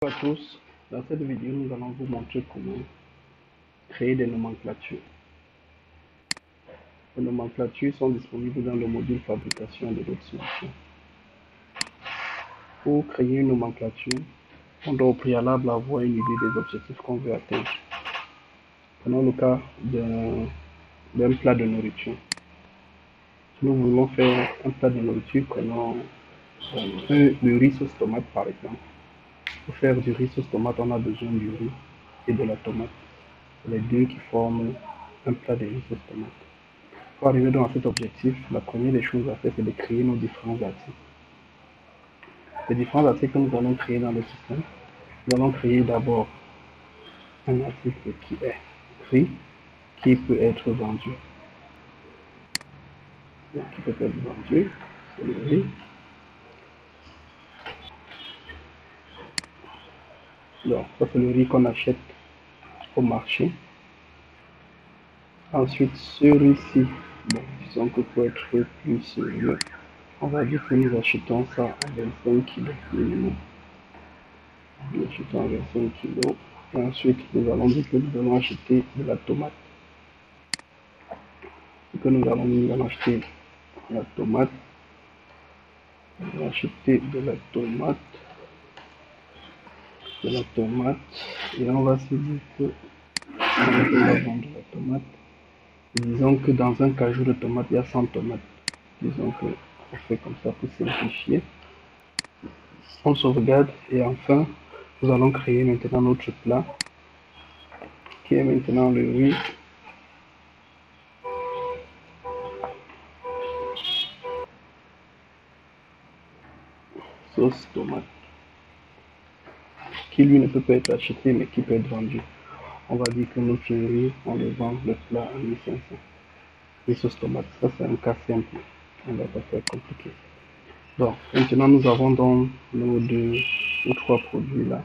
Bonjour à tous, dans cette vidéo nous allons vous montrer comment créer des nomenclatures. Les nomenclatures sont disponibles dans le module fabrication de notre solution. Pour créer une nomenclature, on doit au préalable avoir une idée des objectifs qu'on veut atteindre. Prenons le cas d'un plat de nourriture. Si nous voulons faire un plat de nourriture, prenons le riz sauce tomate par exemple. Pour faire du riz sauce tomate, on a besoin du riz et de la tomate. Les deux qui forment un plat de riz sauce tomate. Pour arriver donc à cet objectif, la première des choses à faire, c'est de créer nos différents articles. Les différents articles que nous allons créer dans le système, nous allons créer d'abord un article qui est riz, qui peut être vendu. Donc, qui peut être vendu, c'est le riz. Donc, ça c'est le riz qu'on achète au marché. Ensuite, ce riz-ci, bon, disons que pour être plus sérieux, on va dire que nous achetons ça à 25 kg minimum. Nous achetons à 25 kg. Et ensuite, nous allons dire que nous allons acheter de la tomate. Que nous allons acheter la tomate. On va acheter de la tomate. Et on va se dire que on va vendre de la tomate. Disons que dans un cajou de tomates, il y a 100 tomates. Disons que on fait comme ça pour simplifier. On sauvegarde et enfin, nous allons créer maintenant notre plat qui est maintenant le riz. Sauce tomate. Qui lui ne peut pas être acheté mais qui peut être vendu. On va dire que notre riz, on le vend le plat à 1500. Les sauces tomates, ça c'est un cas simple. On ne va pas faire compliqué. Donc, maintenant nous avons donc nos deux ou trois produits là.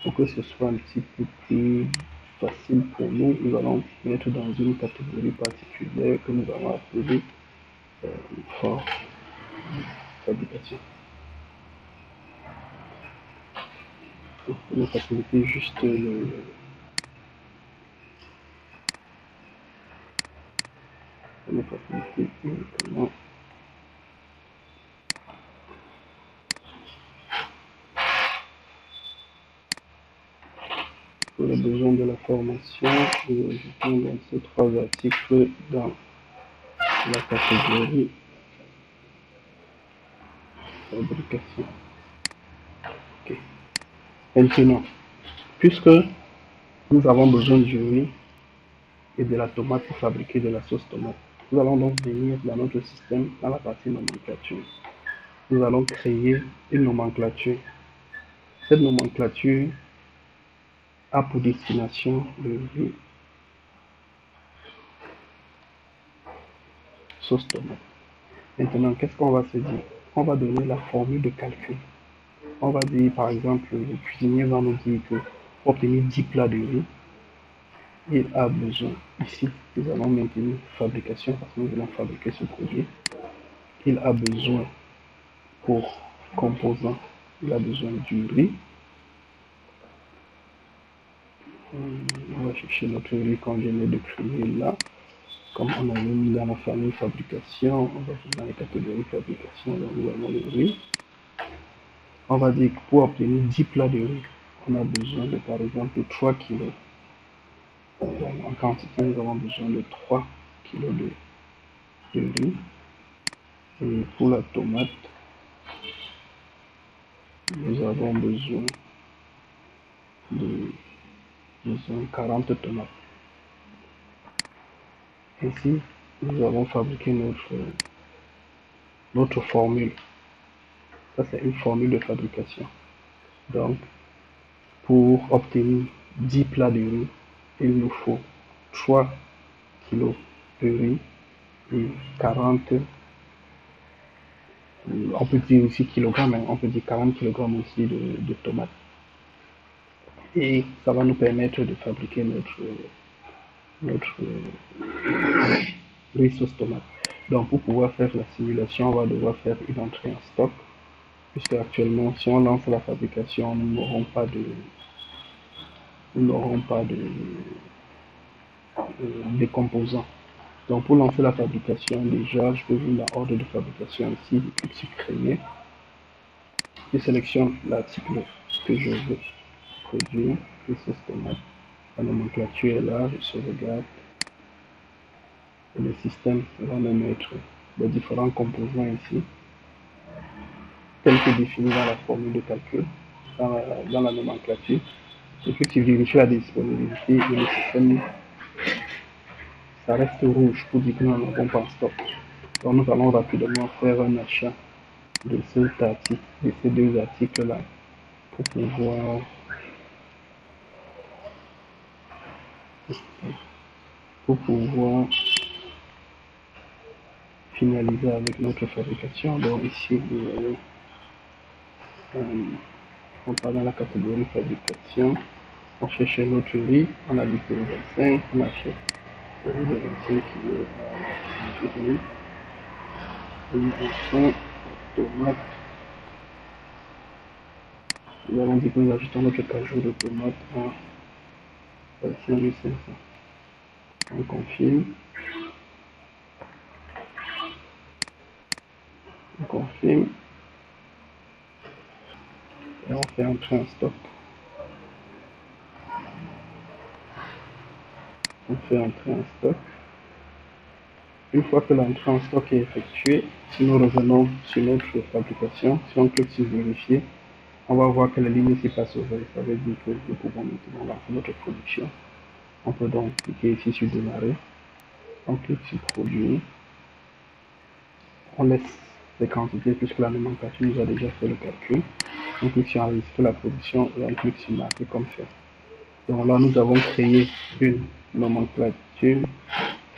Pour que ce soit un petit peu plus facile pour nous, nous allons mettre dans une catégorie particulière que nous allons appeler fabrication. Pour nous faciliter juste uniquement pour les besoins de la formation, nous ajoutons donc ces trois articles dans la catégorie fabrication. Ok. Maintenant, puisque nous avons besoin du riz et de la tomate pour fabriquer de la sauce tomate, nous allons donc venir dans notre système, dans la partie nomenclature. Nous allons créer une nomenclature. Cette nomenclature a pour destination le riz, sauce tomate. Maintenant, qu'est-ce qu'on va se dire? On va donner la formule de calcul. On va dire, par exemple, le cuisinier va nous dire que pour obtenir 10 plats de riz, il a besoin, ici, nous allons maintenir fabrication parce que nous voulons fabriquer ce produit. Il a besoin pour composant, il a besoin du riz. On va chercher notre riz qu'on vient de créer là. Comme on a mis dans la famille fabrication, on va dans la catégorie fabrication, donc nous avons le riz. On va dire que pour obtenir 10 plats de riz, on a besoin de par exemple 3 kg. En quantité, nous avons besoin de 3 kg de riz. Et pour la tomate, nous avons besoin de, disons, 40 tomates. Ainsi, nous avons fabriqué notre formule. Ça, c'est une formule de fabrication. Donc, pour obtenir 10 plats de riz, il nous faut 3 kg de riz et 40, on peut dire aussi kilogrammes, on peut dire 40 kg aussi de tomates. Et ça va nous permettre de fabriquer notre riz sauce tomate. Donc pour pouvoir faire la simulation, on va devoir faire une entrée en stock. puisque actuellement, si on lance la fabrication, nous n'aurons pas de composants. Donc pour lancer la fabrication, déjà, je peux venir dans l'ordre de fabrication ici, je clique sur créer, je sélectionne l'article que je veux produire, et système. La nomenclature est là, je sauvegarde, et le système va me mettre les différents composants ici, tels que définis dans la formule de calcul, dans la nomenclature. Et puis tu vérifies la disponibilité et le système, ça reste rouge pour dire que nous n'en avons pas en stock. Donc nous allons rapidement faire un achat de cet article, de ces deux articles-là, pour pouvoir finaliser avec notre fabrication. Donc ici, vous voyez, on part dans la catégorie fabrication, on cherche notre riz, on a dit pour 25, on achète le riz de 25 qui est riz, enfin, tomate. Nous allons dire que nous achetons notre cajou de tomate à 5500. On confirme. On confirme. Et on fait entrer en stock. On fait entrer en stock. Une fois que l'entrée en stock est effectuée, si nous revenons sur notre fabrication, si on clique sur vérifier, on va voir que la ligne ici passe au vert. Ça veut dire que nous pouvons maintenant lancer notre production. On peut donc cliquer ici sur démarrer. On clique sur produire. On laisse les quantités puisque la nomenclature nous a déjà fait le calcul. On clique sur enregistrer la production et on clique sur marquer comme fait. Donc là, nous avons créé une nomenclature.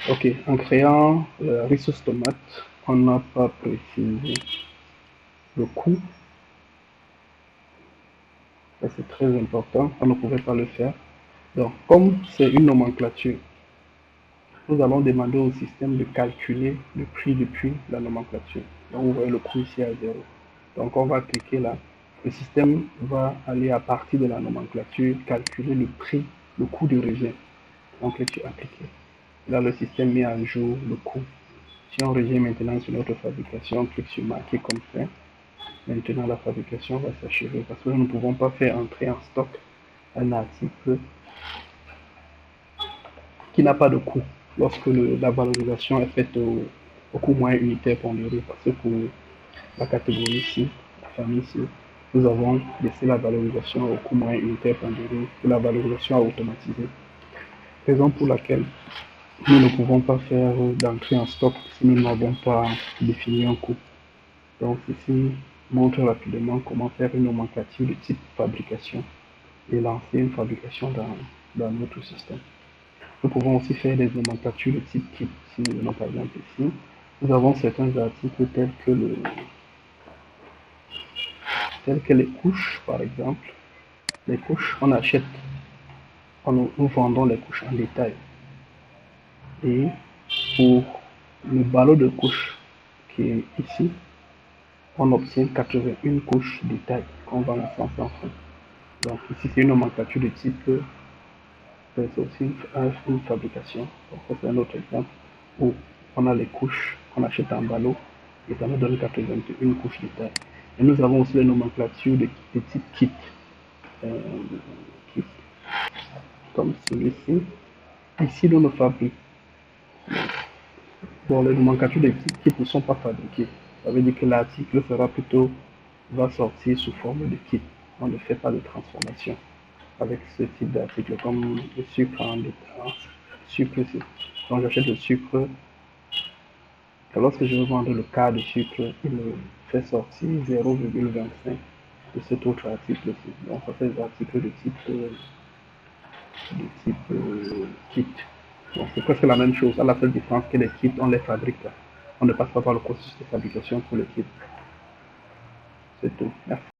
Ok, en créant riz sauce tomate, on n'a pas précisé le coût. Ça c'est très important, on ne pouvait pas le faire. Donc, comme c'est une nomenclature, nous allons demander au système de calculer le prix depuis la nomenclature. Donc, vous voyez le coût ici à 0. Donc, on va cliquer là. Le système va aller à partir de la nomenclature calculer le prix, le coût de revient. On clique sur appliquer. Là, le système met à jour le coût. Si on revient maintenant sur notre fabrication, on clique sur marquer comme fait. Maintenant, la fabrication va s'achever parce que nous ne pouvons pas faire entrer en stock un article qui n'a pas de coût lorsque la valorisation est faite au coût moyen unitaire pondéré. Parce que pour la catégorie ici, la famille ici, nous avons laissé la valorisation au coût moyen unitaire pondéré et la valorisation à automatiser. Raison pour laquelle nous ne pouvons pas faire d'entrée en stock si nous n'avons pas défini un coût. Donc ceci montre rapidement comment faire une nomenclature de type fabrication et lancer une fabrication dans notre système. Nous pouvons aussi faire des nomenclatures de type kit. Si nous venons par exemple ici, nous avons certains articles tels que les couches par exemple. Les couches, on achète, nous vendons les couches en détail. Et pour le ballot de couches qui est ici, on obtient 81 couches détail qu'on vend à 100 francs. Donc ici c'est une nomenclature de type, c'est aussi une fabrication. Donc ça c'est un autre exemple où on a les couches qu'on achète en ballot et ça nous donne 81 couches détail. Et nous avons aussi les nomenclatures de type kit, kit comme celui-ci. Ici nous ne fabriquons. Bon, les nomenclatures des types kits ne sont pas fabriquées. Ça veut dire que l'article va sortir sous forme de kit. On ne fait pas de transformation avec ce type d'article, comme le sucre en détail. Sucre, quand j'achète le sucre, lorsque je veux vendre le quart de sucre, il me fait sortir 0,25 de cet autre article-ci. Donc ça fait des articles de type kit. Bon, c'est presque la même chose, à la seule différence que les kits, on les fabrique là. On ne passe pas par le processus de fabrication pour les kits. C'est tout. Merci.